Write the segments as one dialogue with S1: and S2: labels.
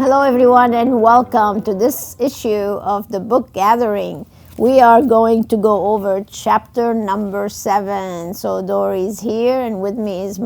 S1: Hello everyone and welcome to this issue of the book gathering. We are going to go over chapter number 7. So Dori's here and with me is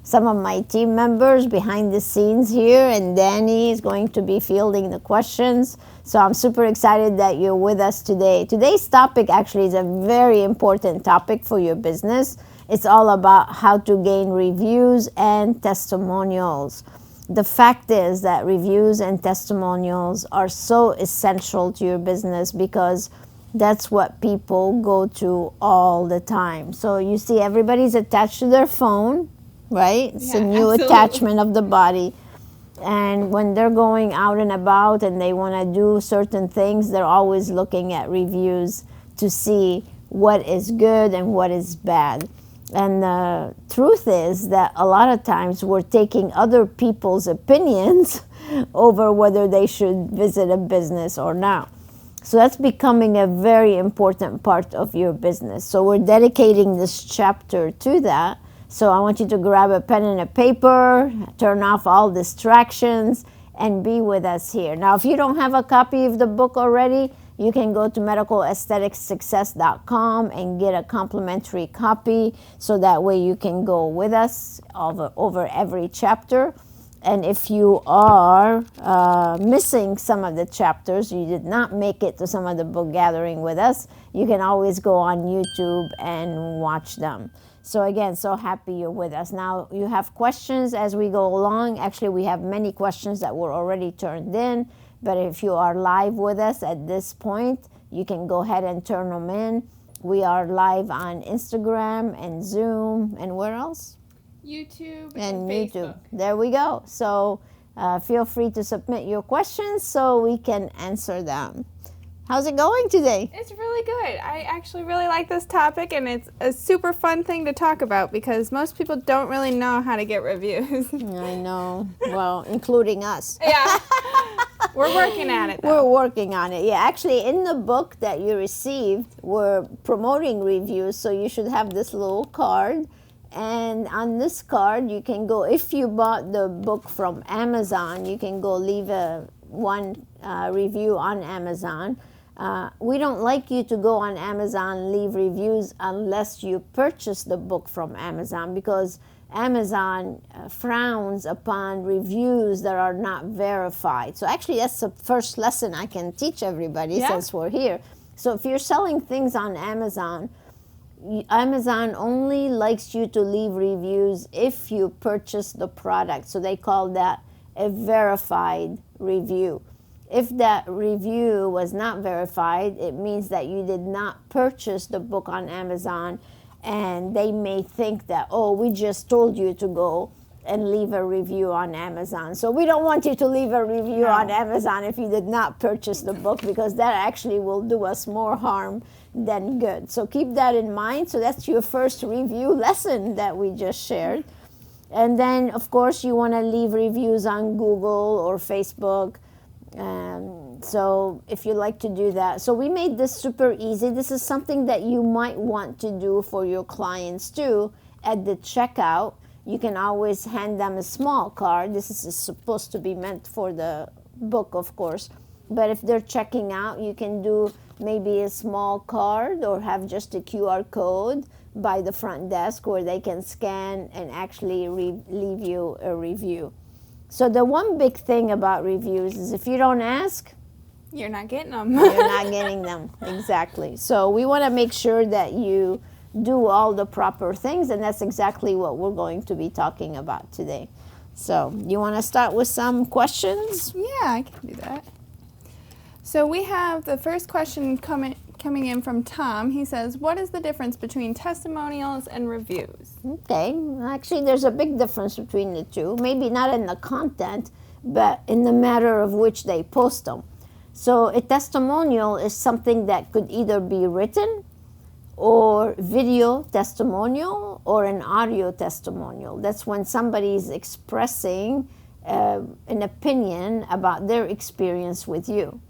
S1: some of my team members behind the scenes here, and Dani is going to be fielding the questions. So I'm super excited that you're with us today. Today's topic actually is a very important topic for your business. It's all about how to gain reviews and testimonials. The fact is that reviews and testimonials are so essential to your business because that's what people go to all the time. So you see everybody's attached to their phone, right? It's a new attachment of the body. And when they're going out and about and they want to do certain things, they're always looking at reviews to see what is good and what is bad. And the truth is that a lot of times we're taking other people's opinions over whether they should visit a business or not. So that's becoming a very important part of your business. So we're dedicating this chapter to that. So I want you to grab a pen and a paper, turn off all distractions, and be with us here. Now, if you don't have a copy of the book already, you can go to medicalaestheticssuccess.com and get a complimentary copy, so that way you can go with us over every chapter. And if you are missing some of the chapters, you did not make it to some of the book gathering with us, you can always go on YouTube and watch them. So again, so happy you're with us. Now, you have questions as we go along. Actually, we have many questions that were already turned in. But if you are live with us at this point, you can go ahead and turn them in. We are live on Instagram and Zoom and where else?
S2: YouTube and Facebook.
S1: There we go. So feel free to submit your questions so we can answer them. How's it going today?
S2: It's really good. I actually really like this topic, and it's a super fun thing to talk about because most people don't really know how to get reviews.
S1: I know. Well, including us.
S2: Yeah. We're working at it,
S1: We're
S2: though.
S1: working on it. Yeah, actually, in the book that you received, we're promoting reviews, so you should have this little card. And on this card, you can go, if you bought the book from Amazon, you can go leave one review on Amazon. We don't like you to go on Amazon and leave reviews unless you purchase the book from Amazon, because Amazon frowns upon reviews that are not verified. So actually, that's the first lesson I can teach everybody since we're here. So if you're selling things on Amazon, Amazon only likes you to leave reviews if you purchase the product. So they call that a verified review. If that review was not verified, it means that you did not purchase the book on Amazon, and they may think that, oh, we just told you to go and leave a review on Amazon. So we don't want you to leave a review on Amazon if you did not purchase the book, because that actually will do us more harm than good. So keep that in mind. So that's your first review lesson that we just shared. And then, of course, you want to leave reviews on Google or Facebook. So if you like to do that. So we made this super easy. This is something that you might want to do for your clients too. At the checkout, you can always hand them a small card. This is supposed to be meant for the book, of course. But if they're checking out, you can do maybe a small card or have just a QR code by the front desk where they can scan and actually leave you a review. So the one big thing about reviews is if you don't ask,
S2: you're not getting them.
S1: You're not getting them. Exactly. So we want to make sure that you do all the proper things, and that's exactly what we're going to be talking about today. So you want to start with some questions?
S2: Yeah, I can do that. So we have the first question coming in from Tom. He says, what is the difference between testimonials and reviews?
S1: Okay. Actually, there's a big difference between the two. Maybe not in the content, but in the matter of which they post them. So a testimonial is something that could either be written or video testimonial or an audio testimonial. That's when somebody is expressing an opinion about their experience with you.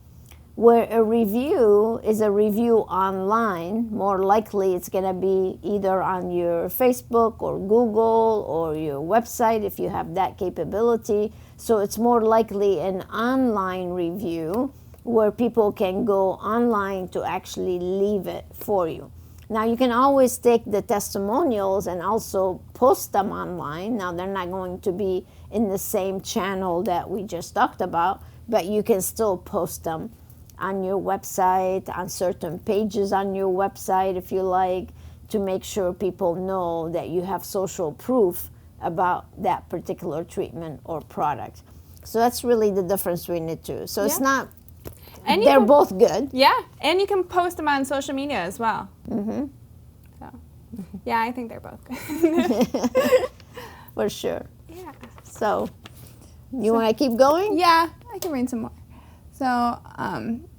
S1: Where a review is a review online, more likely it's going to be either on your Facebook or Google or your website if you have that capability. So it's more likely an online review where people can go online to actually leave it for you. Now you can always take the testimonials and also post them online. Now they're not going to be in the same channel that we just talked about, but you can still post them on your website, on certain pages on your website if you like, to make sure people know that you have social proof about that particular treatment or product. So that's really the difference between the two. So it's not,
S2: and
S1: they're both good.
S2: Yeah, and you can post them on social media as well. Mm-hmm. So, yeah, I think they're both good.
S1: For sure.
S2: Yeah.
S1: So, you want to keep going?
S2: Yeah, I can read some more. So,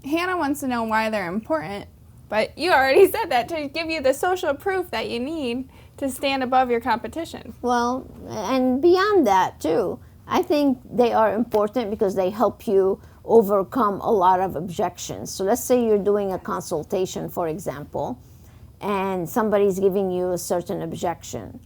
S2: Hannah wants to know why they're important, but you already said that, to give you the social proof that you need to stand above your competition.
S1: Well, and beyond that too, I think they are important because they help you overcome a lot of objections. So let's say you're doing a consultation, for example, and somebody's giving you a certain objection.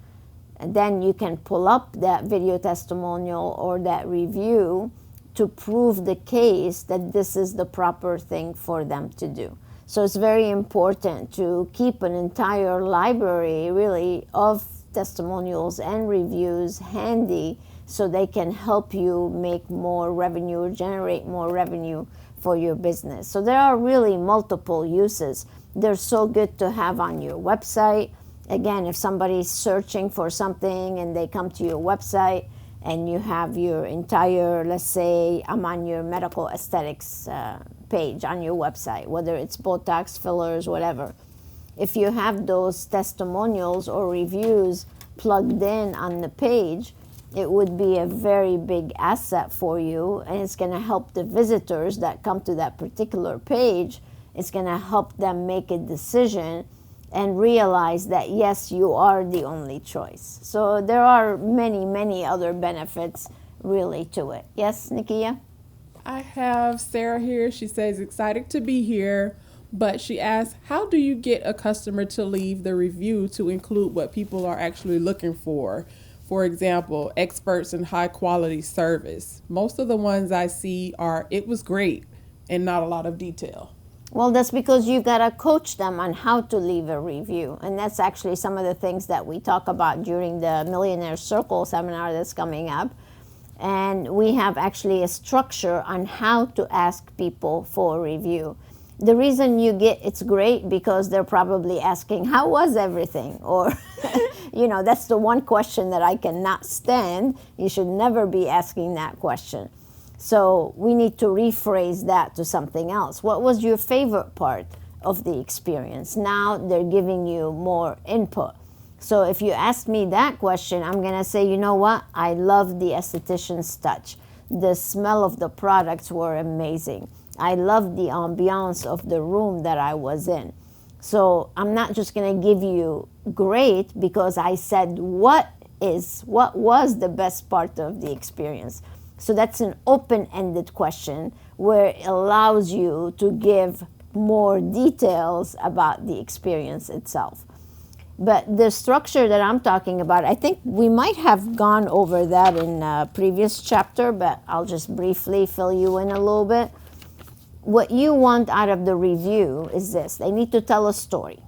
S1: And then you can pull up that video testimonial or that review to prove the case that this is the proper thing for them to do. So it's very important to keep an entire library, really, of testimonials and reviews handy so they can help you make more revenue, generate more revenue for your business. So there are really multiple uses. They're so good to have on your website. Again, if somebody's searching for something and they come to your website and you have your entire, let's say I'm on your medical aesthetics page on your website, whether it's Botox, fillers, whatever. If you have those testimonials or reviews plugged in on the page, it would be a very big asset for you, and it's going to help the visitors that come to that particular page. It's going to help them make a decision and realize that, yes, you are the only choice. So there are many, many other benefits really to it. Yes, Nikia?
S3: I have Sarah here. She says, excited to be here, but she asks, how do you get a customer to leave the review to include what people are actually looking for? For example, experts in high quality service. Most of the ones I see are, it was great, and not a lot of detail.
S1: Well, that's because you got to coach them on how to leave a review. And that's actually some of the things that we talk about during the Millionaire Circle seminar that's coming up. And we have actually a structure on how to ask people for a review. The reason you get it's great because they're probably asking, how was everything? Or, you know, that's the one question that I cannot stand. You should never be asking that question. So we need to rephrase that to something else. What was your favorite part of the experience? Now they're giving you more input. So if you ask me that question, I'm going to say, you know what? I love the esthetician's touch. The smell of the products were amazing. I love the ambiance of the room that I was in. So I'm not just going to give you great because I said what was the best part of the experience. So that's an open-ended question where it allows you to give more details about the experience itself. But the structure that I'm talking about, I think we might have gone over that in a previous chapter, but I'll just briefly fill you in a little bit. What you want out of the review is this. They need to tell a story.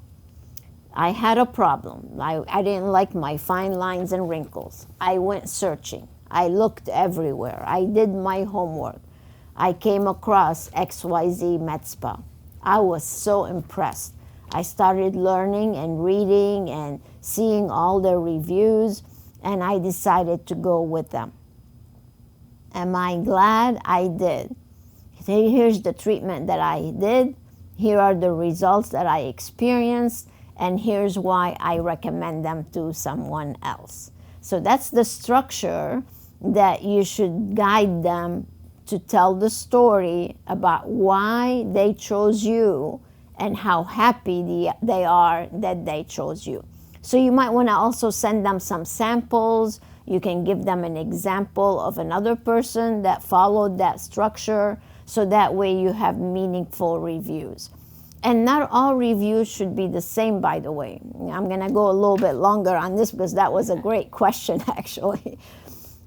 S1: I had a problem. I didn't like my fine lines and wrinkles. I went searching. I looked everywhere. I did my homework. I came across XYZ Med Spa. I was so impressed. I started learning and reading and seeing all their reviews, and I decided to go with them. Am I glad I did? Here's the treatment that I did. Here are the results that I experienced, and here's why I recommend them to someone else. So that's the structure that you should guide them to tell the story about why they chose you and how happy they are that they chose you. So you might want to also send them some samples. You can give them an example of another person that followed that structure so that way you have meaningful reviews. And not all reviews should be the same, by the way. I'm going to go a little bit longer on this because that was a great question, actually.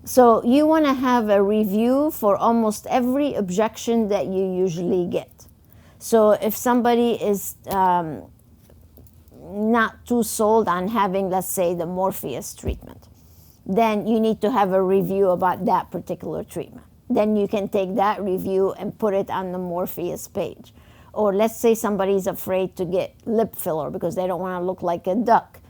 S1: So you want to have a review for almost every objection that you usually get. So if somebody is not too sold on having, let's say, the Morpheus treatment, then you need to have a review about that particular treatment. Then you can take that review and put it on the Morpheus page. Or let's say somebody's afraid to get lip filler because they don't want to look like a duck.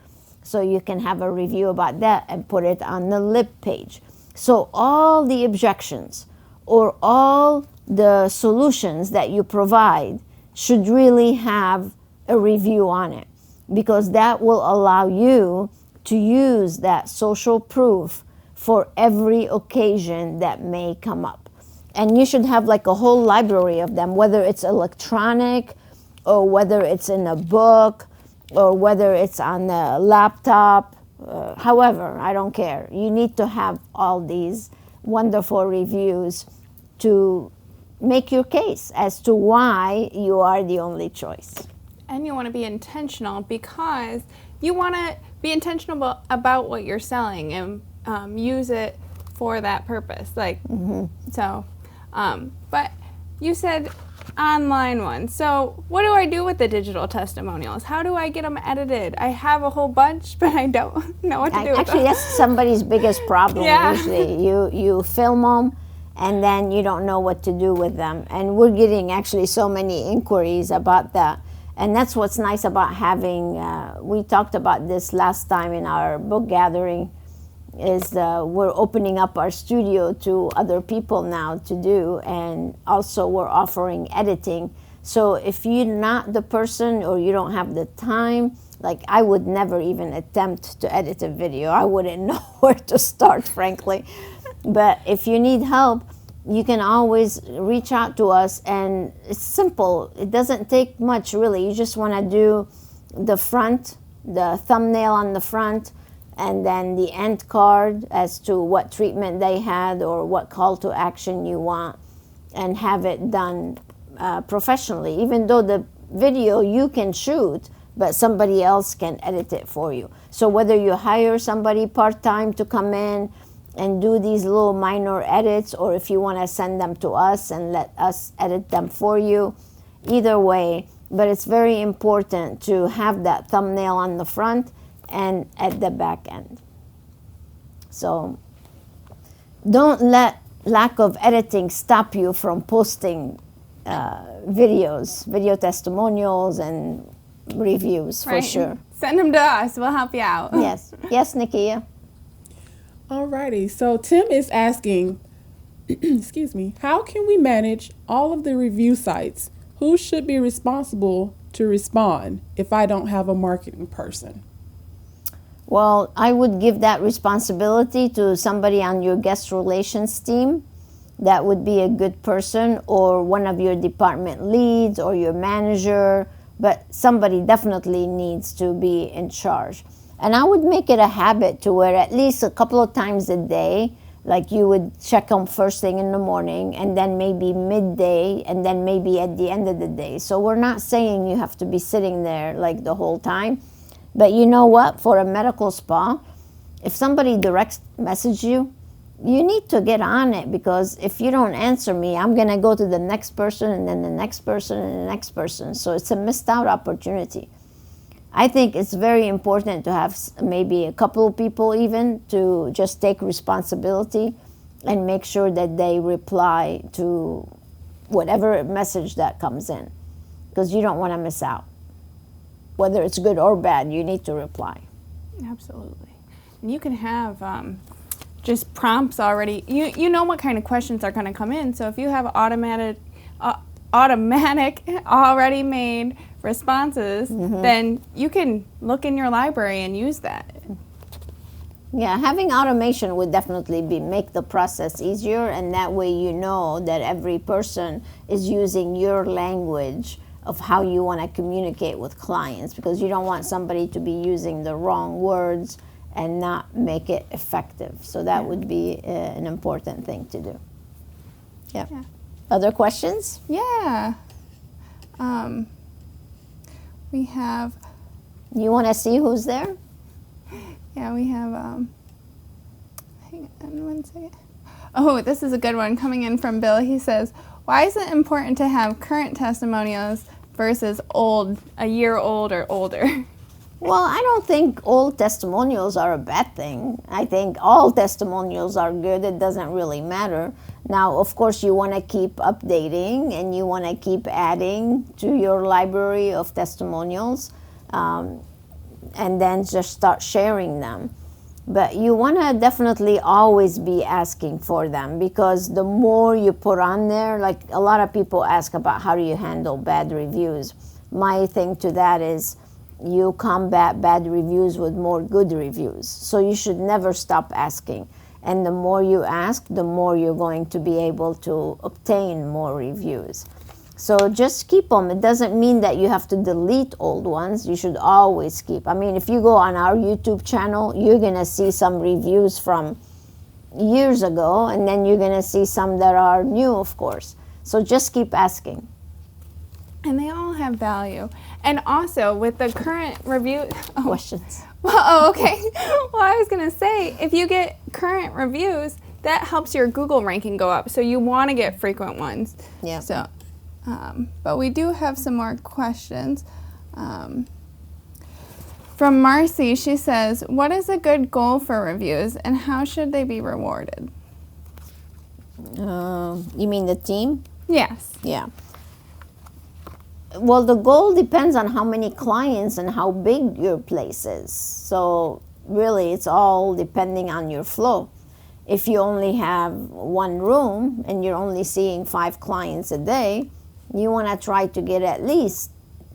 S1: So you can have a review about that and put it on the lip page. So all the objections or all the solutions that you provide should really have a review on it, because that will allow you to use that social proof for every occasion that may come up. And you should have like a whole library of them, whether it's electronic or whether it's in a book or whether it's on a laptop. However, I don't care. You need to have all these wonderful reviews to make your case as to why you are the only choice.
S2: And you want to be intentional, because you want to be intentional about what you're selling and use it for that purpose. Like, but you said online ones. So what do I do with the digital testimonials? How do I get them edited? I have a whole bunch, but I don't know what to do with them.
S1: Actually, that's somebody's biggest problem.
S2: Yeah.
S1: Usually. You film them and then you don't know what to do with them. And we're getting actually so many inquiries about that. And that's what's nice about having, we talked about this last time in our book gathering, is we're opening up our studio to other people now to do, and also we're offering editing. So if you're not the person or you don't have the time, like I would never even attempt to edit a video. I wouldn't know where to start, frankly. But if you need help, you can always reach out to us, and it's simple. It doesn't take much, really. You just want to do the front, the thumbnail on the front, and then the end card as to what treatment they had or what call to action you want, and have it done professionally. Even though the video you can shoot, but somebody else can edit it for you. So whether you hire somebody part-time to come in and do these little minor edits, or if you want to send them to us and let us edit them for you, either way. But it's very important to have that thumbnail on the front and at the back end. So don't let lack of editing stop you from posting videos, video testimonials and reviews, for sure.
S2: Send them to us. We'll help you out.
S1: Yes. Yes, Nikia?
S3: Alrighty, so Tim is asking, excuse me, how can we manage all of the review sites? Who should be responsible to respond if I don't have a marketing person?
S1: Well, I would give that responsibility to somebody on your guest relations team. That would be a good person, or one of your department leads or your manager, but somebody definitely needs to be in charge. And I would make it a habit to where at least a couple of times a day, like you would check them first thing in the morning, and then maybe midday, and then maybe at the end of the day. So we're not saying you have to be sitting there like the whole time. But you know what? For a medical spa, if somebody direct message you, you need to get on it, because if you don't answer me, I'm going to go to the next person and then the next person and the next person. So it's a missed out opportunity. I think it's very important to have maybe a couple of people even to just take responsibility and make sure that they reply to whatever message that comes in, because you don't want to miss out. Whether it's good or bad, you need to reply.
S2: Absolutely. And you can have just prompts already. You know what kind of questions are going to come in. So if you have automatic already made responses, then you can look in your library and use that.
S1: Yeah, having automation would definitely make the process easier, and that way you know that every person is using your language of how you want to communicate with clients, because you don't want somebody to be using the wrong words and not make it effective. So that would be an important thing to do. Yeah. Other questions?
S2: Yeah. We have,
S1: You want to see who's there?
S2: yeah, we have, hang on one second. Oh, this is a good one coming in from Bill. He says, why is it important to have current testimonials versus a year old or older?
S1: Well, I don't think old testimonials are a bad thing. I think all testimonials are good. It doesn't really matter. Now, of course, you want to keep updating and you want to keep adding to your library of testimonials, and then just start sharing them. But you want to definitely always be asking for them, because the more you put on there, like a lot of people ask about how do you handle bad reviews. My thing to that is, you combat bad reviews with more good reviews. So you should never stop asking. And the more you ask, the more you're going to be able to obtain more reviews. So just keep them. It doesn't mean that you have to delete old ones. You should always keep. I mean, if you go on our YouTube channel, you're going to see some reviews from years ago, and then you're going to see some that are new, of course. So just keep asking.
S2: And they all have value. And also, with the current review...
S1: Questions?
S2: Well, okay. Well, I was going to say, if you get current reviews, that helps your Google ranking go up. So you want to get frequent ones.
S1: Yeah.
S2: So, but we do have some more questions. From Marcy, she says, what is a good goal for reviews and how should they be rewarded?
S1: You mean the team?
S2: Yes.
S1: Yeah. Well, the goal depends on how many clients and how big your place is. So really, it's all depending on your flow. If you only have one room and you're only seeing 5 clients a day, you want to try to get at least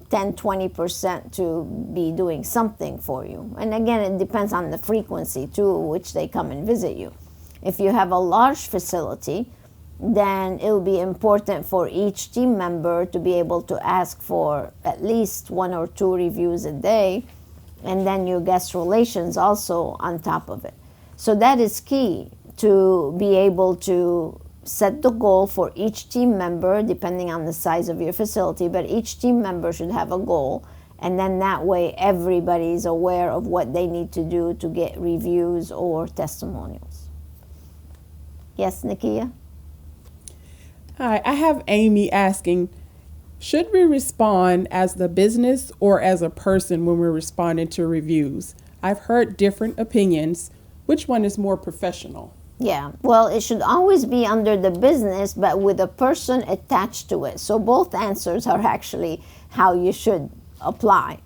S1: 10-20% to be doing something for you. And again, it depends on the frequency too, which they come and visit you. If you have a large facility, then it will be important for each team member to be able to ask for at least 1 or 2 reviews a day, and then your guest relations also on top of it. So that is key, to be able to set the goal for each team member depending on the size of your facility, but each team member should have a goal, and then that way everybody's aware of what they need to do to get reviews or testimonials. Yes, Nakia?
S3: Hi, I have Amy asking, should we respond as the business or as a person when we're responding to reviews? I've heard different opinions. Which one is more professional?
S1: Yeah, well, it should always be under the business, but with a person attached to it. So both answers are actually how you should reply.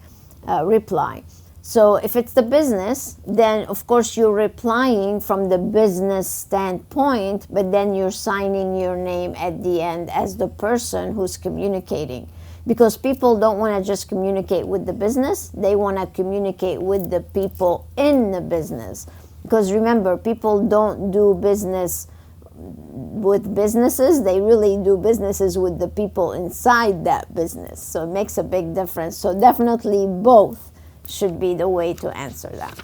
S1: So if it's the business, then of course you're replying from the business standpoint, but then you're signing your name at the end as the person who's communicating. Because people don't want to just communicate with the business, they want to communicate with the people in the business. Because remember, people don't do business with businesses, they really do businesses with the people inside that business. So it makes a big difference. So definitely both should be the way to answer that.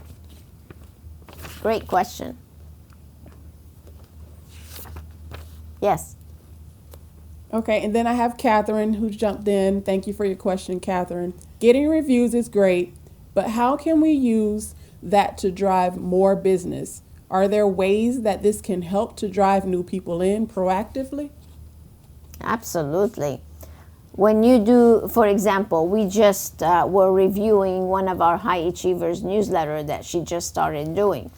S1: Great question. Yes.
S3: Okay, and then I have Catherine who jumped in. Thank you for your question, Catherine. Getting reviews is great, but how can we use that to drive more business? Are there ways that this can help to drive new people in proactively?
S1: Absolutely. When you do, for example, we just were reviewing one of our high achievers newsletter that she just started doing.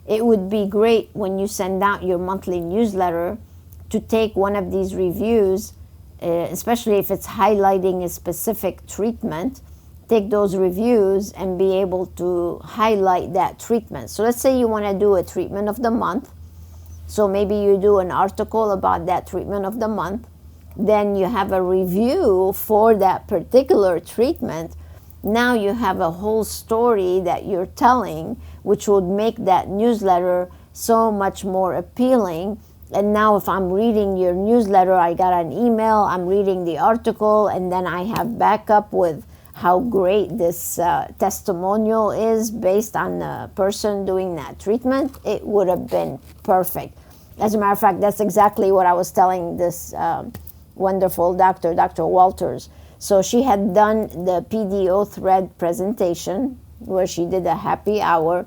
S1: It would be great when you send out your monthly newsletter to take one of these reviews, especially if it's highlighting a specific treatment, take those reviews and be able to highlight that treatment. So let's say you want to do a treatment of the month. So maybe you do an article about that treatment of the month. Then you have a review for that particular treatment. Now you have a whole story that you're telling, which would make that newsletter so much more appealing. And now if I'm reading your newsletter, I got an email, I'm reading the article, and then I have backup with how great this testimonial is based on the person doing that treatment. It would have been perfect. As a matter of fact, that's exactly what I was telling this wonderful doctor, Dr. Walters. So she had done the PDO thread presentation where she did a happy hour.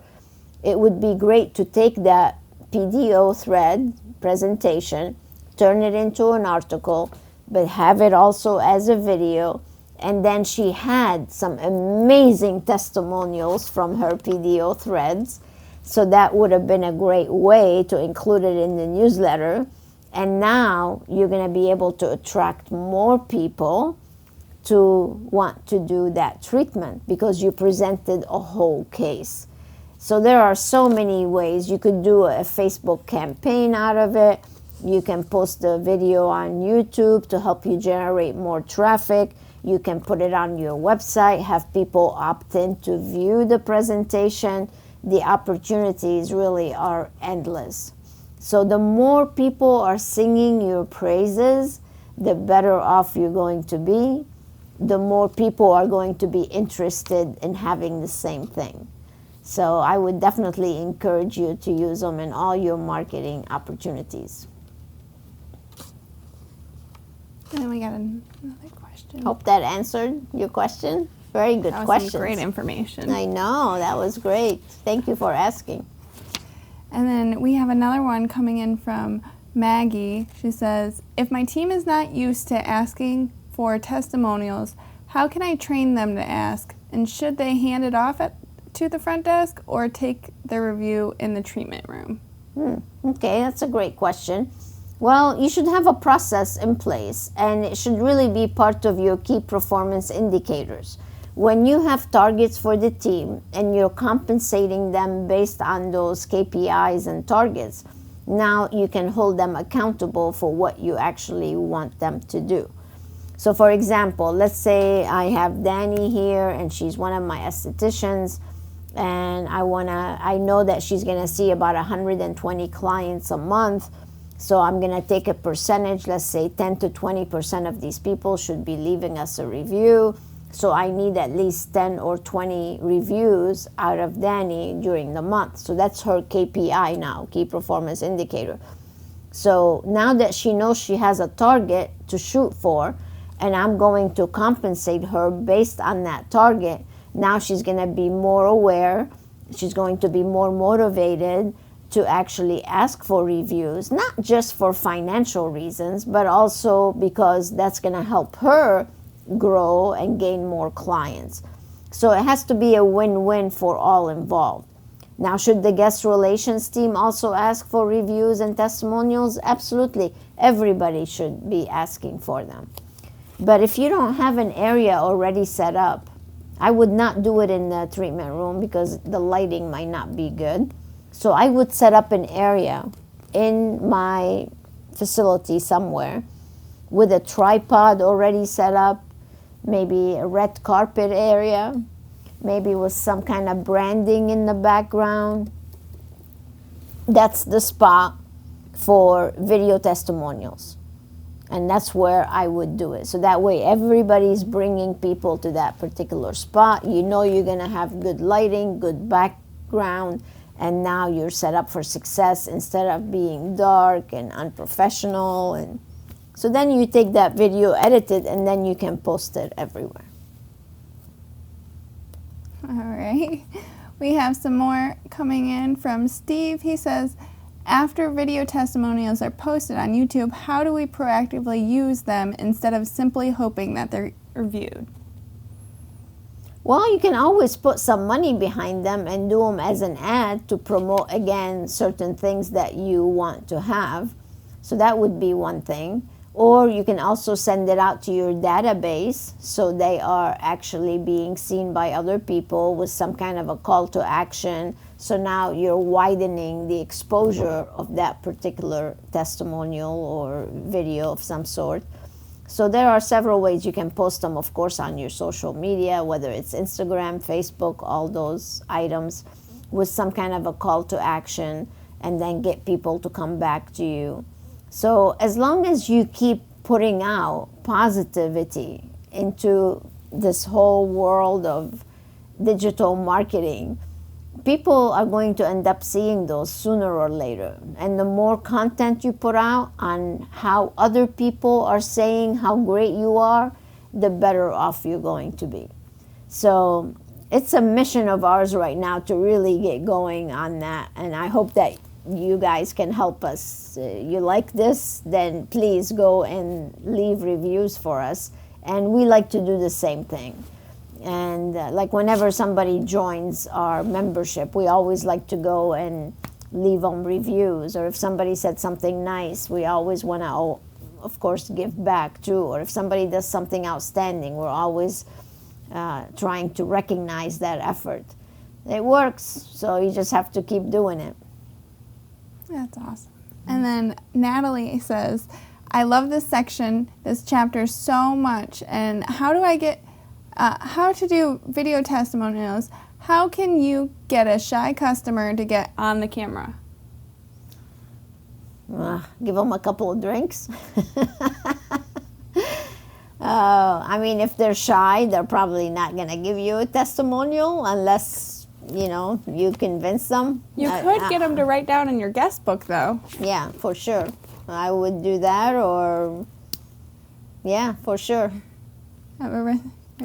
S1: It would be great to take that PDO thread presentation, turn it into an article, but have it also as a video. And then she had some amazing testimonials from her PDO threads. So that would have been a great way to include it in the newsletter. And now you're going to be able to attract more people to want to do that treatment because you presented a whole case. So there are so many ways. You could do a Facebook campaign out of it. You can post the video on YouTube to help you generate more traffic. You can put it on your website, have people opt in to view the presentation. The opportunities really are endless. So the more people are singing your praises, the better off you're going to be. The more people are going to be interested in having the same thing. So I would definitely encourage you to use them in all your marketing opportunities.
S2: And then we got another question.
S1: Hope that answered your question. Very good
S2: That was
S1: question.
S2: some great information.
S1: I know, that was great. Thank you for asking.
S2: And then we have another one coming in from Maggie. She says, if my team is not used to asking for testimonials, how can I train them to ask? And should they hand it off to the front desk or take the review in the treatment room?
S1: Okay, that's a great question. Well, you should have a process in place, and it should really be part of your key performance indicators. When you have targets for the team and you're compensating them based on those KPIs and targets, now you can hold them accountable for what you actually want them to do. So for example, let's say I have Dani here and she's one of my aestheticians, and I know that she's gonna see about 120 clients a month. So I'm gonna take a percentage, let's say 10 to 20% of these people should be leaving us a review. So I need at least 10 or 20 reviews out of Dani during the month. So that's her KPI now, key performance indicator. So now that she knows she has a target to shoot for, and I'm going to compensate her based on that target, now she's gonna be more aware, she's going to be more motivated to actually ask for reviews, not just for financial reasons, but also because that's gonna help her grow and gain more clients. So it has to be a win-win for all involved. Now, should the guest relations team also ask for reviews and testimonials? Absolutely. Everybody should be asking for them. But if you don't have an area already set up, I would not do it in the treatment room because the lighting might not be good. So I would set up an area in my facility somewhere with a tripod already set up, maybe a red carpet area, maybe with some kind of branding in the background. That's the spot for video testimonials. And that's where I would do it. So that way everybody's bringing people to that particular spot. You know you're gonna have good lighting, good background, and now you're set up for success instead of being dark and unprofessional. And so then you take that video, edit it, and then you can post it everywhere.
S2: All right. We have some more coming in from Steve. He says, after video testimonials are posted on YouTube, how do we proactively use them instead of simply hoping that they're reviewed?
S1: Well, you can always put some money behind them and do them as an ad to promote, again, certain things that you want to have. So that would be one thing. Or you can also send it out to your database so they are actually being seen by other people with some kind of a call to action. So now you're widening the exposure of that particular testimonial or video of some sort. So there are several ways you can post them, of course, on your social media, whether it's Instagram, Facebook, all those items, with some kind of a call to action, and then get people to come back to you. So as long as you keep putting out positivity into this whole world of digital marketing, people are going to end up seeing those sooner or later. And the more content you put out on how other people are saying how great you are, the better off you're going to be. So it's a mission of ours right now to really get going on that. And I hope that you guys can help us. You like this, then please go and leave reviews for us. And we like to do the same thing. And like whenever somebody joins our membership, we always like to go and leave them reviews. Or if somebody said something nice, we always want to, of course, give back too. Or if somebody does something outstanding, we're always trying to recognize that effort. It works, so you just have to keep doing it.
S2: That's awesome. And then Natalie says, I love this section, this chapter so much. And how do I get... how to do video testimonials? How can you get a shy customer to get on the camera?
S1: Give them a couple of drinks. I mean, if they're shy, they're probably not going to give you a testimonial unless, you convince them.
S2: You could get them to write down in your guest book, though.
S1: Yeah, for sure. I would do that, or, yeah, for sure.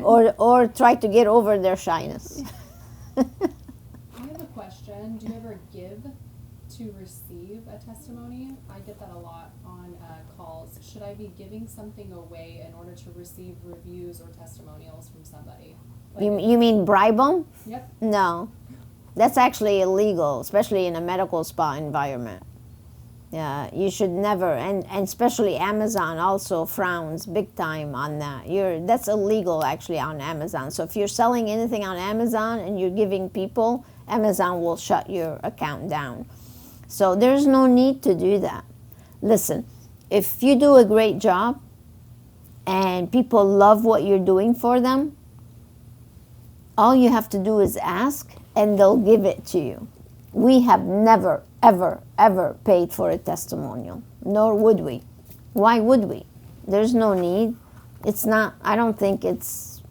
S1: Or try to get over their shyness.
S4: I have a question. Do you ever give to receive a testimony? I get that a lot on calls. Should I be giving something away in order to receive reviews or testimonials from somebody?
S1: You mean bribe them?
S4: Yep.
S1: No. That's actually illegal, especially in a medical spa environment. Yeah, you should never, and especially Amazon also frowns big time on that. That's illegal actually on Amazon. So if you're selling anything on Amazon and you're giving people, Amazon will shut your account down. So there's no need to do that. Listen, if you do a great job and people love what you're doing for them, all you have to do is ask and they'll give it to you. We have never, ever, ever paid for a testimonial, nor would we. Why would we? There's no need. It's not, I don't think it's,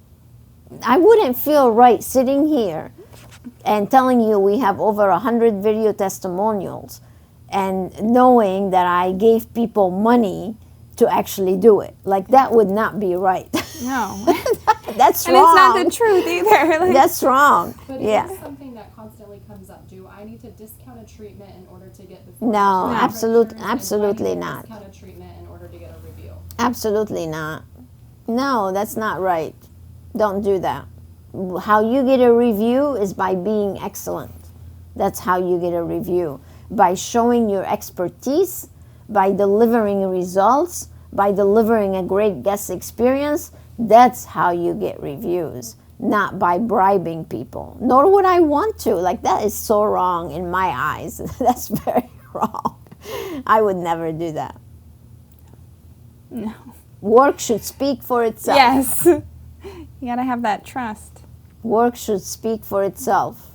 S1: I wouldn't feel right sitting here and telling you we have over 100 video testimonials and knowing that I gave people money to actually do it. Like, that would not be right.
S2: No.
S1: That's
S2: and
S1: wrong.
S2: And it's not the truth either.
S1: That's wrong.
S4: But
S1: yeah.
S4: It is something that constantly comes up. Do I need to discount a treatment in order to get the
S1: No, absolutely
S4: Absolutely
S1: not.
S4: Discount a treatment in order to get a review?
S1: Absolutely not. No, that's not right. Don't do that. How you get a review is by being excellent. That's how you get a review. By showing your expertise, by delivering results, by delivering a great guest experience. That's how you get reviews, not by bribing people. Nor would I want to. Like, that is so wrong in my eyes. That's very wrong. I would never do that.
S2: No.
S1: Work should speak for itself.
S2: Yes. You gotta have that trust.
S1: Work should speak for itself.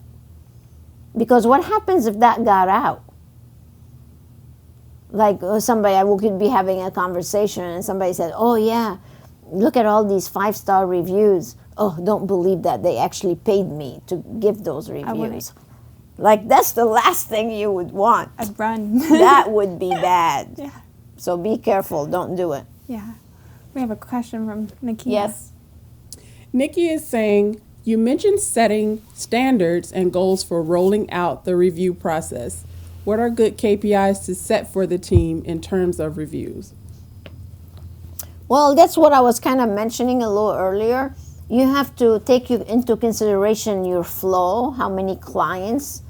S1: Because what happens if that got out? Like, somebody, I could be having a conversation and somebody said, oh yeah, look at all these 5-star reviews. Oh, don't believe that. They actually paid me to give those reviews. Like, that's the last thing you would want.
S2: I'd run.
S1: That would be bad.
S2: Yeah.
S1: So be careful. Don't do it.
S2: Yeah. We have a question from Nikki.
S1: Yes.
S3: Nikki is saying, you mentioned setting standards and goals for rolling out the review process. What are good KPIs to set for the team in terms of reviews?
S1: Well, that's what I was kind of mentioning a little earlier. You have to take into consideration your flow. How many clients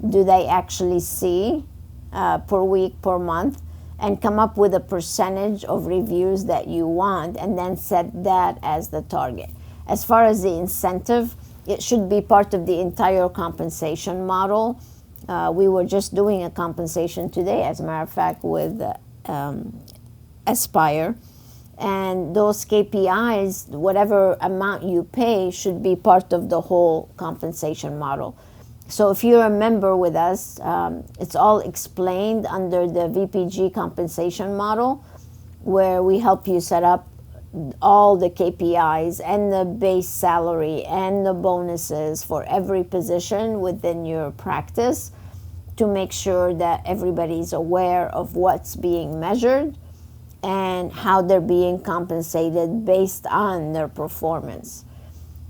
S1: do they actually see per week, per month, and come up with a percentage of reviews that you want, and then set that as the target. As far as the incentive, it should be part of the entire compensation model. We were just doing a compensation today, as a matter of fact, with Aspire. And those KPIs, whatever amount you pay, should be part of the whole compensation model. So if you're a member with us, it's all explained under the VPG compensation model, where we help you set up all the KPIs and the base salary and the bonuses for every position within your practice to make sure that everybody's aware of what's being measured and how they're being compensated based on their performance.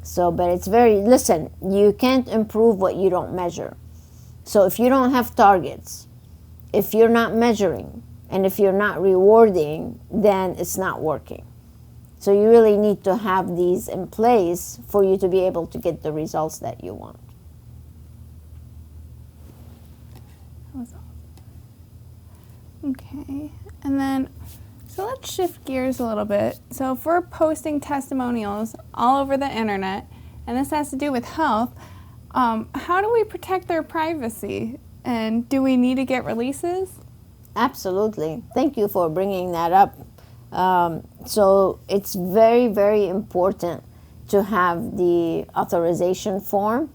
S1: So, but it's listen, you can't improve what you don't measure. So if you don't have targets, if you're not measuring, and if you're not rewarding, then it's not working. So you really need to have these in place for you to be able to get the results that you want.
S2: Okay, and then, so let's shift gears a little bit. So if we're posting testimonials all over the internet, and this has to do with health, how do we protect their privacy? And do we need to get releases?
S1: Absolutely. Thank you for bringing that up. So it's very, very important to have the authorization form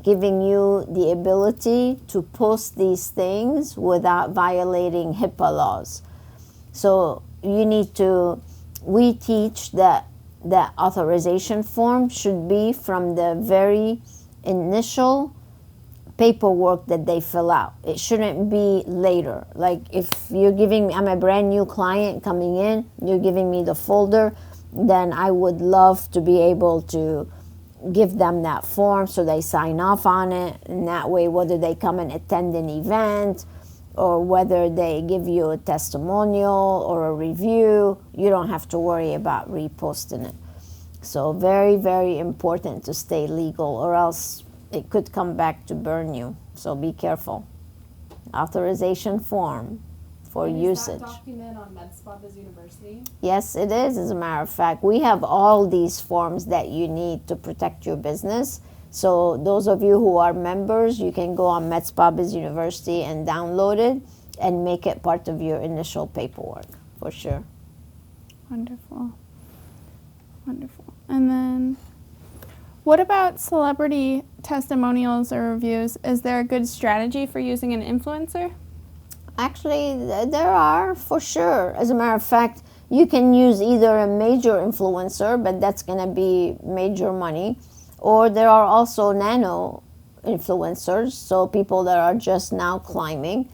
S1: giving you the ability to post these things without violating HIPAA laws. So you need to, we teach that authorization form should be from the very initial paperwork that they fill out. It shouldn't be later. Like if you're giving me, I'm a brand new client coming in, you're giving me the folder, then I would love to be able to give them that form so they sign off on it. And that way, whether they come and attend an event or whether they give you a testimonial or a review, you don't have to worry about reposting it. So very, very important to stay legal, or else it could come back to burn you. So be careful. Authorization form for usage.
S4: Is that document on MedSpa University?
S1: Yes, it is. As a matter of fact, we have all these forms that you need to protect your business. So those of you who are members, you can go on MedSpa University and download it and make it part of your initial paperwork, for sure.
S2: Wonderful. Wonderful. And then, what about celebrity testimonials or reviews? Is there a good strategy for using an influencer?
S1: Actually, there are, for sure. As a matter of fact, you can use either a major influencer, but that's going to be major money, or there are also nano influencers, so people that are just now climbing,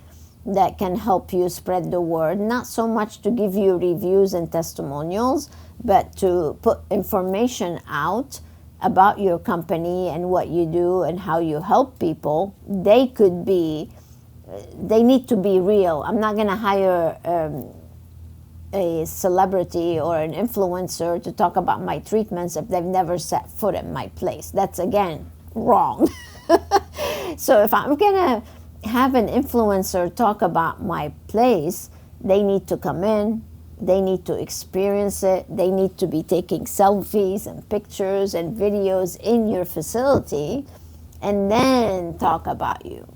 S1: that can help you spread the word. Not so much to give you reviews and testimonials, but to put information out about your company and what you do and how you help people. They need to be real. I'm not going to hire a celebrity or an influencer to talk about my treatments if they've never set foot in my place. That's, again, wrong. So if I'm going to have an influencer talk about my place, they need to come in, they need to experience it, they need to be taking selfies and pictures and videos in your facility, and then talk about you.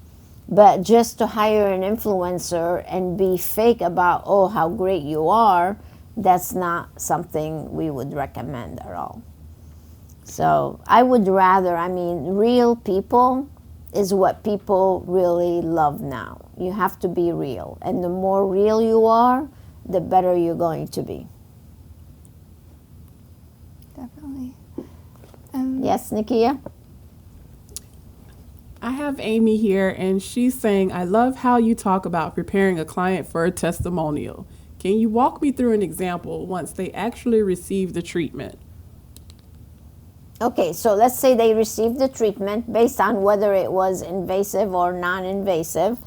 S1: But just to hire an influencer and be fake about, oh, how great you are, that's not something we would recommend at all. So I would rather, real people is what people really love now. You have to be real. And the more real you are, the better you're going to be.
S2: Definitely.
S1: Yes, Nikia?
S3: I have Amy here, and she's saying, I love how you talk about preparing a client for a testimonial. Can you walk me through an example once they actually receive the treatment?
S1: Okay, so let's say they received the treatment based on whether it was invasive or non-invasive.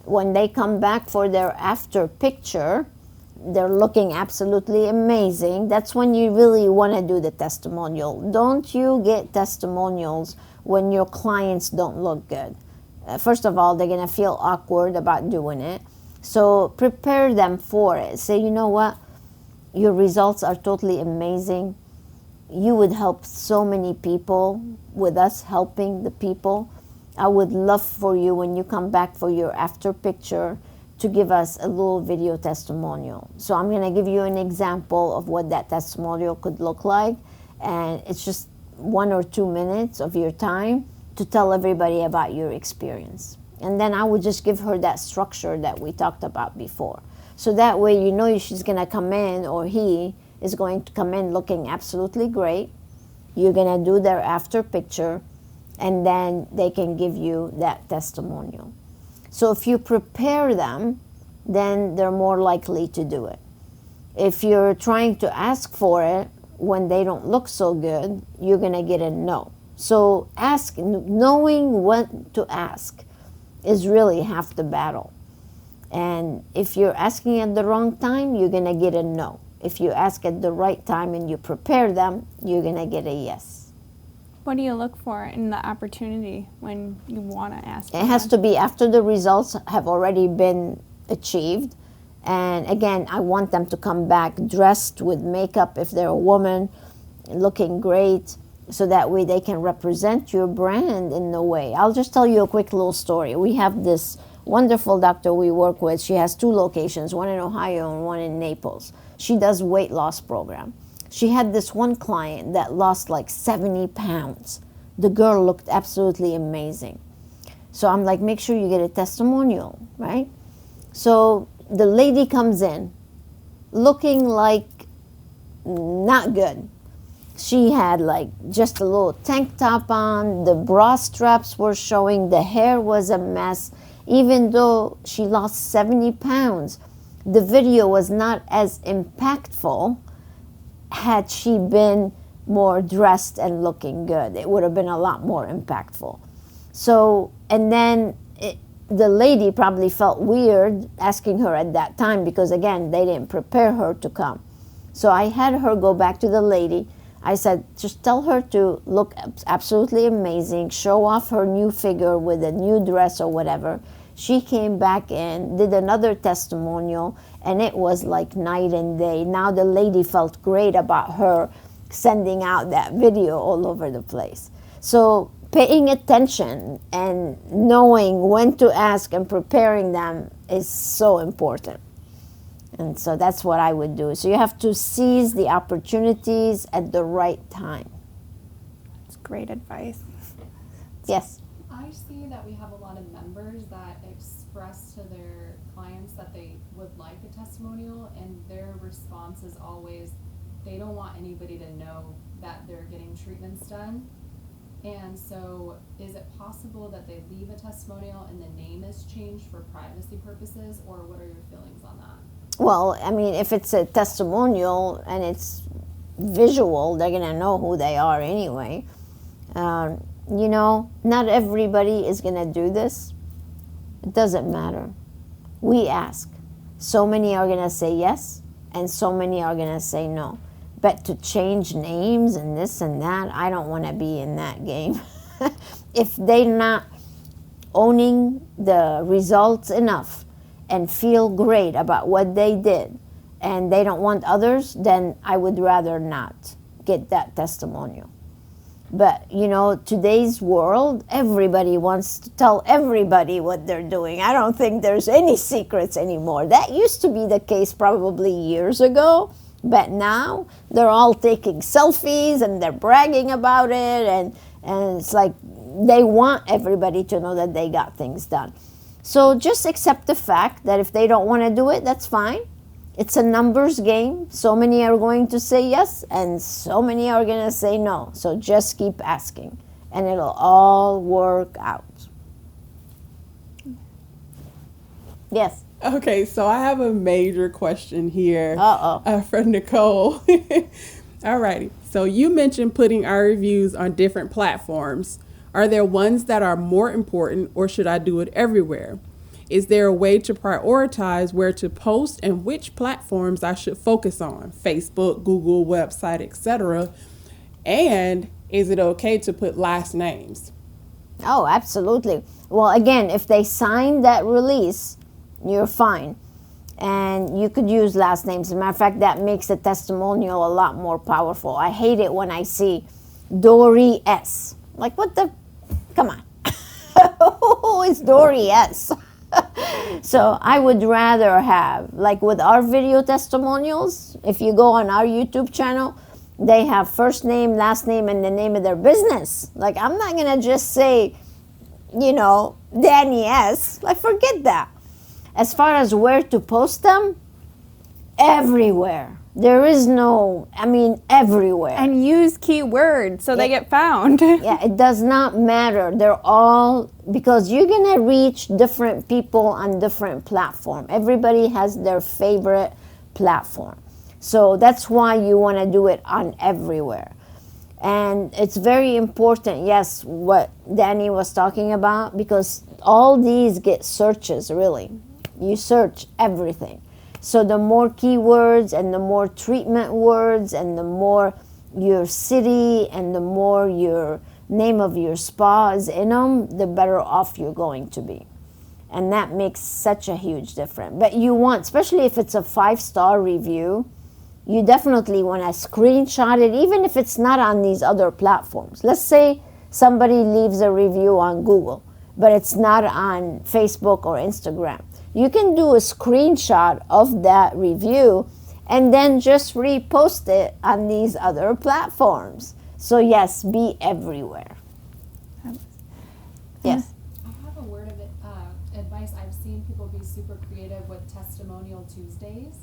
S1: When they come back for their after picture, they're looking absolutely amazing. That's when you really want to do the testimonial. Don't you get testimonials when your clients don't look good. First of all, they're going to feel awkward about doing it. So prepare them for it. Say, you know what? Your results are totally amazing. You would help so many people with us helping the people. I would love for you, when you come back for your after picture, to give us a little video testimonial. So I'm going to give you an example of what that testimonial could look like. And it's just 1 or 2 minutes of your time to tell everybody about your experience. And then I would just give her that structure that we talked about before. So that way, you know, she's going to come in, or he, is going to come in looking absolutely great. You're going to do their after picture, and then they can give you that testimonial. So if you prepare them, then they're more likely to do it. If you're trying to ask for it when they don't look so good, you're going to get a no. So knowing what to ask is really half the battle. And if you're asking at the wrong time, you're going to get a no. If you ask at the right time and you prepare them, you're going to get a yes.
S2: What do you look for in the opportunity when you want to ask?
S1: It has to be after the results have already been achieved. And again, I want them to come back dressed with makeup if they're a woman, looking great, so that way they can represent your brand in the way. I'll just tell you a quick little story. We have this wonderful doctor we work with. She has 2 locations, one in Ohio and one in Naples. She does weight loss program. She had this one client that lost like 70 pounds. The girl looked absolutely amazing. So I'm like, make sure you get a testimonial, right? So the lady comes in looking like not good. She had like just a little tank top on, the bra straps were showing, the hair was a mess. Even though she lost 70 pounds, the video was not as impactful had she been more dressed and looking good. It would have been a lot more impactful. So, and then the lady probably felt weird asking her at that time because, again, they didn't prepare her to come. So I had her go back to the lady. I said, just tell her to look absolutely amazing, show off her new figure with a new dress or whatever. She came back in, did another testimonial, and it was like night and day. Now the lady felt great about her sending out that video all over the place. So paying attention and knowing when to ask and preparing them is so important. And so that's what I would do. So you have to seize the opportunities at the right time.
S2: That's great advice.
S1: Yes.
S4: I see that we have a lot of members that express to their clients that they would like a testimonial, and their response is always they don't want anybody to know that they're getting treatments done. And so is it possible that they leave a testimonial and the name is changed for privacy purposes, or what are your feelings on that?
S1: Well, I mean, if it's a testimonial and it's visual, they're going to know who they are anyway. You know, not everybody is going to do this. It doesn't matter. We ask. So many are going to say yes, and so many are going to say no. But to change names and this and that, I don't want to be in that game. If they're not owning the results enough and feel great about what they did, and they don't want others, then I would rather not get that testimonial. But, you know, today's world, everybody wants to tell everybody what they're doing. I don't think there's any secrets anymore. That used to be the case probably years ago, but now they're all taking selfies and they're bragging about it, and it's like they want everybody to know that they got things done. So just accept the fact that if they don't want to do it, that's fine. It's a numbers game. So many are going to say yes, and so many are going to say no. So just keep asking, and it'll all work out. Yes.
S3: Okay, so I have a major question here
S1: Uh-oh.
S3: from Nicole. Alrighty. So you mentioned putting our reviews on different platforms. Are there ones that are more important, or should I do it everywhere? Is there a way to prioritize where to post and which platforms I should focus on? Facebook, Google, website, etc. And is it okay to put last names?
S1: Oh, absolutely. Well, again, if they sign that release, you're fine. And you could use last names. As a matter of fact, that makes the testimonial a lot more powerful. I hate it when I see Dori S. Like, what the? Come on. Who is Dori S? So I would rather have, like with our video testimonials, if you go on our YouTube channel, they have first name, last name, and the name of their business. Like, I'm not going to just say, you know, Dani S. Like, forget that. As far as where to post them, everywhere. There is no, I mean, everywhere.
S2: And use keywords so they get found.
S1: Yeah, it does not matter. They're all, because you're going to reach different people on different platform. Everybody has their favorite platform. So that's why you want to do it on everywhere. And it's very important, yes, what Dani was talking about, because all these get searches, really. You search everything. So the more keywords and the more treatment words and the more your city and the more your name of your spa is in them, the better off you're going to be. And that makes such a huge difference. But you want, especially if it's a 5-star review, you definitely want to screenshot it, even if it's not on these other platforms. Let's say somebody leaves a review on Google, but it's not on Facebook or Instagram. You can do a screenshot of that review and then just repost it on these other platforms. So yes, be everywhere. Yes.
S4: I have a word of advice. I've seen people be super creative with Testimonial Tuesdays,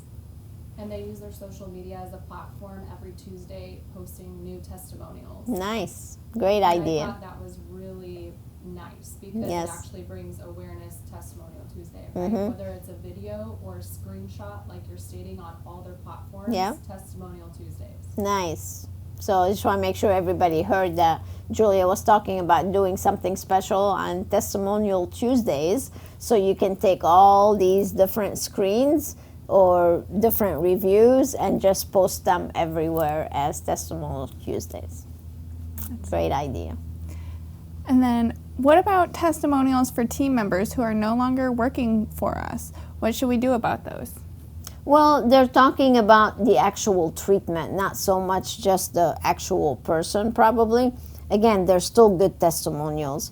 S4: and they use their social media as a platform every Tuesday posting new testimonials.
S1: Nice. Great
S4: And
S1: idea.
S4: I thought that was really nice because
S1: Yes.
S4: it actually brings awareness to Testimonial Tuesday, right? Whether it's a video or a screenshot, like you're stating on all their platforms,
S1: Yeah.
S4: Testimonial Tuesdays.
S1: Nice. So I just want to make sure everybody heard that Julia was talking about doing something special on Testimonial Tuesdays. So you can take all these different screens or different reviews and just post them everywhere as Testimonial Tuesdays. Great idea.
S2: And then what about testimonials for team members who are no longer working for us? What should we do about those?
S1: Well, they're talking about the actual treatment, not so much just the actual person, probably. Again, they're still good testimonials.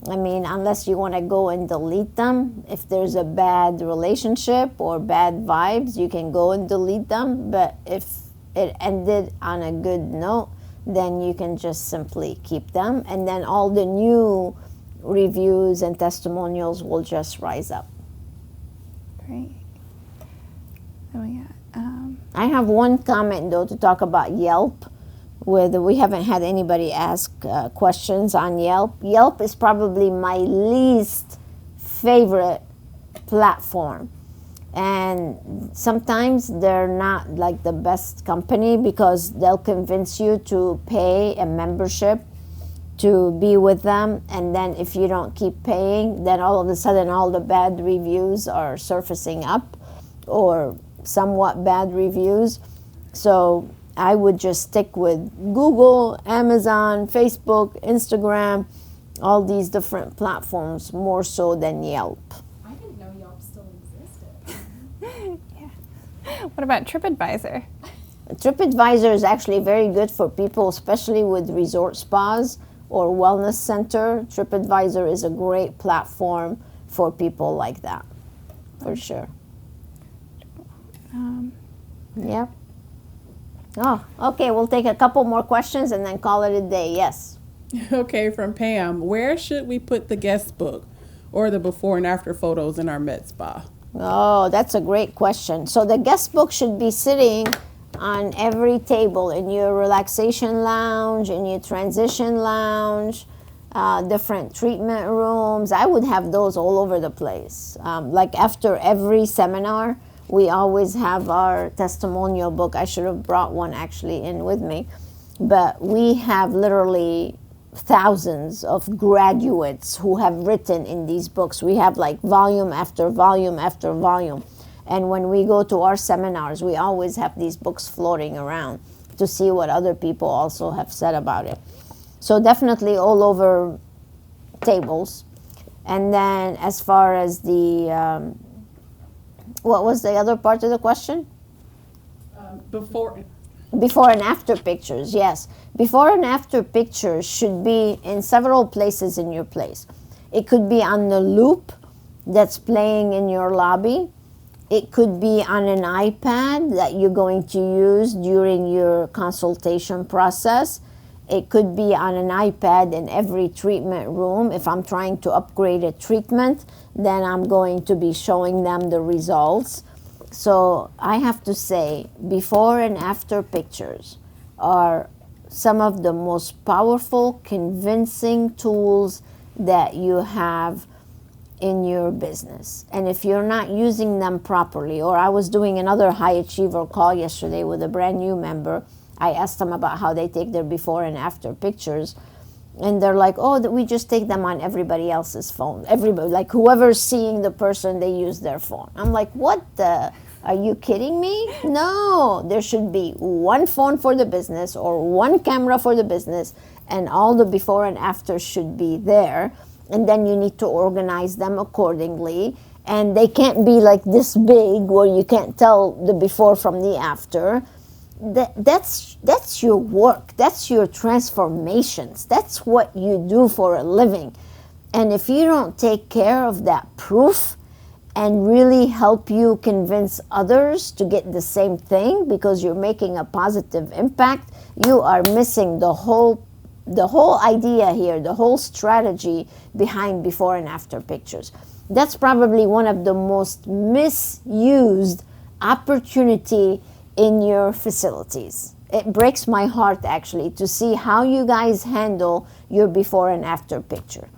S1: I mean, unless you want to go and delete them. If there's a bad relationship or bad vibes, you can go and delete them. But if it ended on a good note, then you can just simply keep them. And then all the new reviews and testimonials will just rise up.
S2: Great. Then we got,
S1: I have one comment, though, to talk about Yelp. We haven't had anybody ask questions on Yelp. Yelp is probably my least favorite platform. And sometimes they're not like the best company because they'll convince you to pay a membership to be with them. And then if you don't keep paying, then all of a sudden all the bad reviews are surfacing up, or somewhat bad reviews. So I would just stick with Google, Amazon, Facebook, Instagram, all these different platforms more so than Yelp.
S4: I didn't know Yelp still existed.
S2: what about TripAdvisor?
S1: TripAdvisor is actually very good for people, especially with resort spas or wellness center. TripAdvisor is a great platform for people like that, for sure. Yep. Oh, okay. We'll take a couple more questions and then call it a day. Yes.
S3: Okay, from Pam. Where should we put the guest book or the before and after photos in our med spa?
S1: Oh, that's a great question. So the guest book should be sitting on every table in your relaxation lounge, in your transition lounge, different treatment rooms. I would have those all over the place. Like after every seminar, we always have our testimonial book. I should have brought one actually in with me. But we have literally thousands of graduates who have written in these books. We have like volume after volume after volume. And when we go to our seminars, we always have these books floating around to see what other people also have said about it. So definitely all over tables. And then as far as the, what was the other part of the question?
S3: Before
S1: and after pictures, yes. Before and after pictures should be in several places in your place. It could be on the loop that's playing in your lobby. It could be on an iPad that you're going to use during your consultation process. It could be on an iPad in every treatment room. If I'm trying to upgrade a treatment, then I'm going to be showing them the results. So I have to say, before and after pictures are some of the most powerful, convincing tools that you have in your business. And if you're not using them properly, or I was doing another high achiever call yesterday with a brand new member. I asked them about how they take their before and after pictures. And they're like, oh, we just take them on everybody else's phone. Everybody, like whoever's seeing the person, they use their phone. I'm like, what the? Are you kidding me? No, there should be one phone for the business or one camera for the business, and all the before and after should be there. And then you need to organize them accordingly. And they can't be like this big where you can't tell the before from the after. That's your work. That's your transformations. That's what you do for a living. And if you don't take care of that proof and really help you convince others to get the same thing because you're making a positive impact, you are missing the whole idea here, the whole strategy behind before and after pictures. That's probably one of the most misused opportunity in your facilities. It breaks my heart actually to see how you guys handle your before and after picture.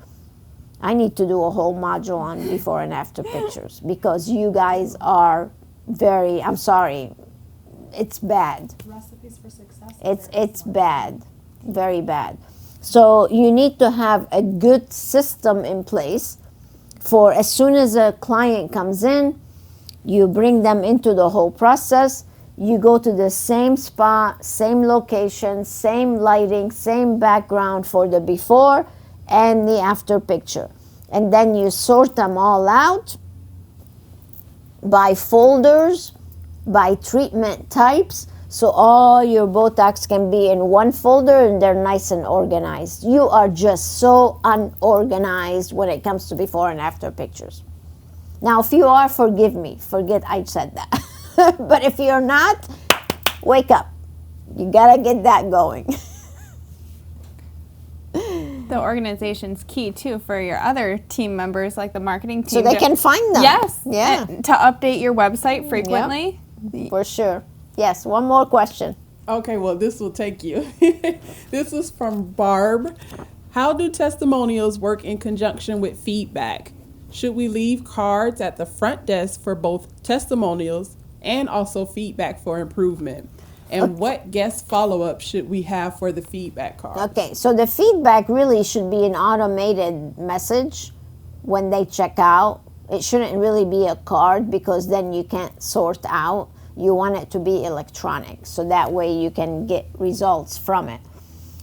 S1: I need to do a whole module on before and after pictures because you guys are very, I'm sorry, it's bad.
S4: Recipes for success.
S1: It's bad, very bad. So you need to have a good system in place for as soon as a client comes in, you bring them into the whole process. You go to the same spot, same location, same lighting, same background for the before and the after picture. And then you sort them all out by folders, by treatment types, so all your Botox can be in one folder and they're nice and organized. You are just so unorganized when it comes to before and after pictures. Now, if you are, forgive me. Forget I said that. But if you're not, wake up. You gotta get that going.
S2: The organization's key too for your other team members, like the marketing team.
S1: So they can find them.
S2: Yes.
S1: Yeah.
S2: And to update your website frequently.
S1: Yep. For sure. Yes. One more question.
S3: Okay, well, this will take you. This is from Barb. How do testimonials work in conjunction with feedback? Should we leave cards at the front desk for both testimonials and also feedback for improvement? And what guest follow-up should we have for the feedback card?
S1: Okay, so the feedback really should be an automated message when they check out. It shouldn't really be a card because then you can't sort out. You want it to be electronic, so that way you can get results from it.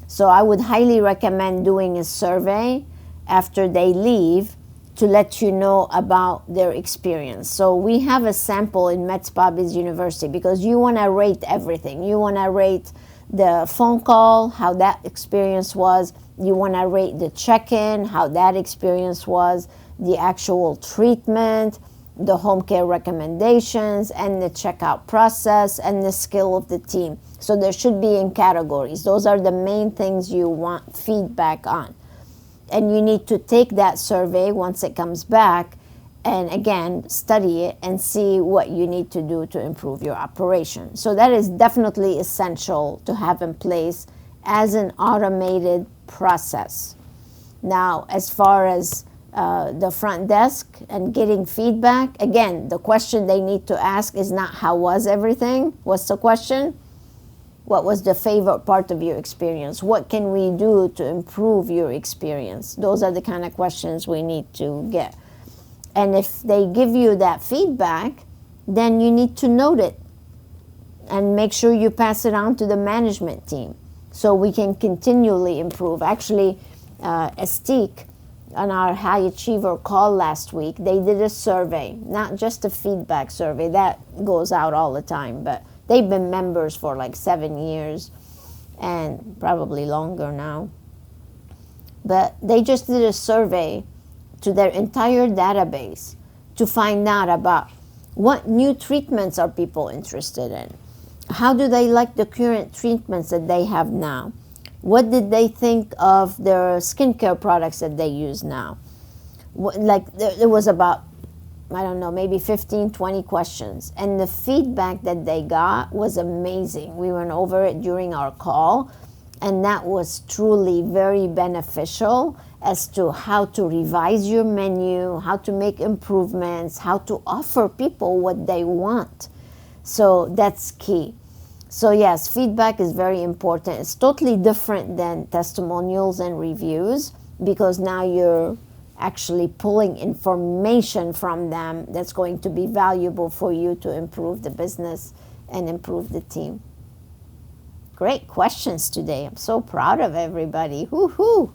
S1: So I would highly recommend doing a survey after they leave to let you know about their experience. So we have a sample in Med Spa Biz University because you want to rate everything. You want to rate the phone call, how that experience was. You want to rate the check-in, how that experience was, the actual treatment, the home care recommendations, and the checkout process, and the skill of the team. So there should be in categories. Those are the main things you want feedback on. And you need to take that survey once it comes back and again study it and see what you need to do to improve your operation. So that is definitely essential to have in place as an automated process. Now, as far as the front desk and getting feedback, again, the question they need to ask is not how was everything? What's the question? What was the favorite part of your experience? What can we do to improve your experience? Those are the kind of questions we need to get. And if they give you that feedback, then you need to note it and make sure you pass it on to the management team so we can continually improve. Actually, Estique, on our high achiever call last week, they did a survey, not just a feedback survey. That goes out all the time, but they've been members for like 7 years and probably longer now. But they just did a survey to their entire database to find out about what new treatments are people interested in. How do they like the current treatments that they have now? What did they think of their skincare products that they use now? There was about I don't know, maybe 15, 20 questions. And the feedback that they got was amazing. We went over it during our call, and that was truly very beneficial as to how to revise your menu, how to make improvements, how to offer people what they want. So that's key. So yes, feedback is very important. It's totally different than testimonials and reviews, because now you're actually pulling information from them that's going to be valuable for you to improve the business and improve the team. Great questions today. I'm so proud of everybody. Woo-hoo.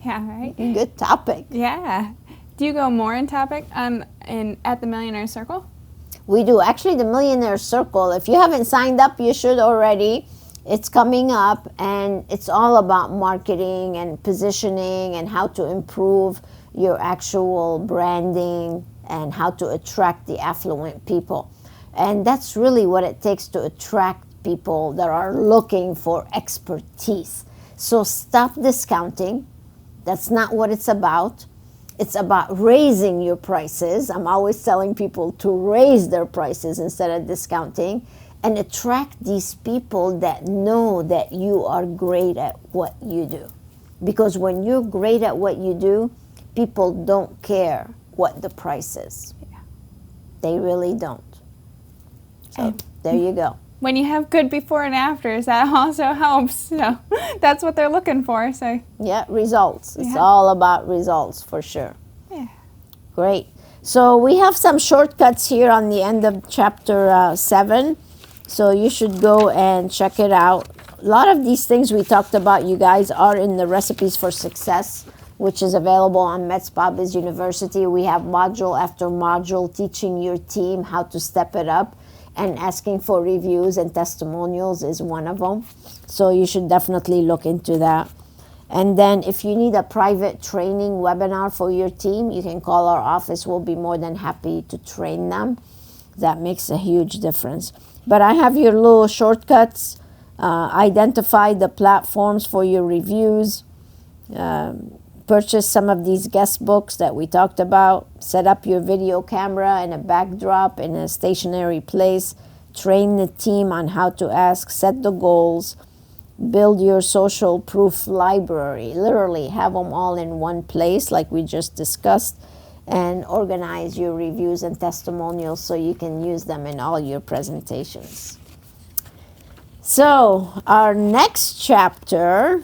S2: Yeah, right?
S1: Good topic.
S2: Yeah. Do you go more in topic at the Millionaire Circle?
S1: We do. Actually, the Millionaire Circle, if you haven't signed up, you should already. It's coming up, and it's all about marketing and positioning and how to improve your actual branding and how to attract the affluent people. And that's really what it takes to attract people that are looking for expertise. So stop discounting. That's not what it's about. It's about raising your prices. I'm always telling people to raise their prices instead of discounting, and attract these people that know that you are great at what you do. Because when you're great at what you do, people don't care what the price is.
S2: Yeah.
S1: They really don't. So there you go.
S2: When you have good before and afters, that also helps. So that's what they're looking for. So
S1: Yeah, results. It's
S2: Yeah.
S1: all about results for sure.
S2: yeah.
S1: Great. So we have some shortcuts here on the end of chapter 7. So you should go and check it out. A lot of these things we talked about, you guys, are in the Recipes for Success, which is available on Med-Spa-Biz University. We have module after module teaching your team how to step it up, and asking for reviews and testimonials is one of them. So you should definitely look into that. And then if you need a private training webinar for your team, you can call our office. We'll be more than happy to train them. That makes a huge difference. But I have your little shortcuts. Identify the platforms for your reviews. Purchase some of these guest books that we talked about. Set up your video camera and a backdrop in a stationary place. Train the team on how to ask. Set the goals. Build your social proof library. Literally have them all in one place like we just discussed. And organize your reviews and testimonials so you can use them in all your presentations. So our next chapter,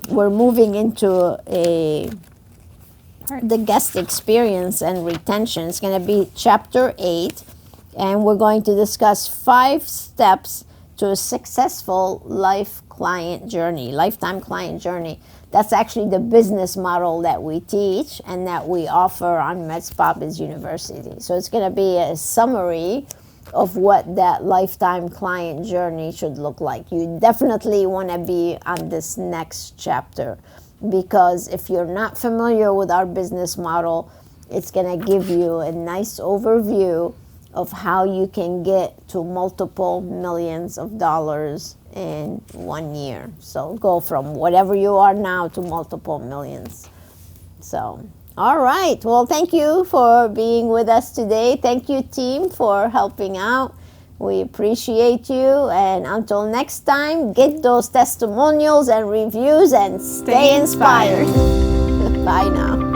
S1: we're moving into the guest experience and retention. It's going to be chapter 8, and we're going to discuss 5 steps to a successful lifetime client journey. That's actually the business model that we teach and that we offer on Med-Spa-Biz University. So it's going to be a summary of what that lifetime client journey should look like. You definitely want to be on this next chapter, because if you're not familiar with our business model, it's going to give you a nice overview of how you can get to multiple millions of dollars in 1 year. So go from whatever you are now to multiple millions. So, all right. Well, thank you for being with us today. Thank you, team, for helping out. We appreciate you. And until next time, get those testimonials and reviews and stay inspired. Bye now.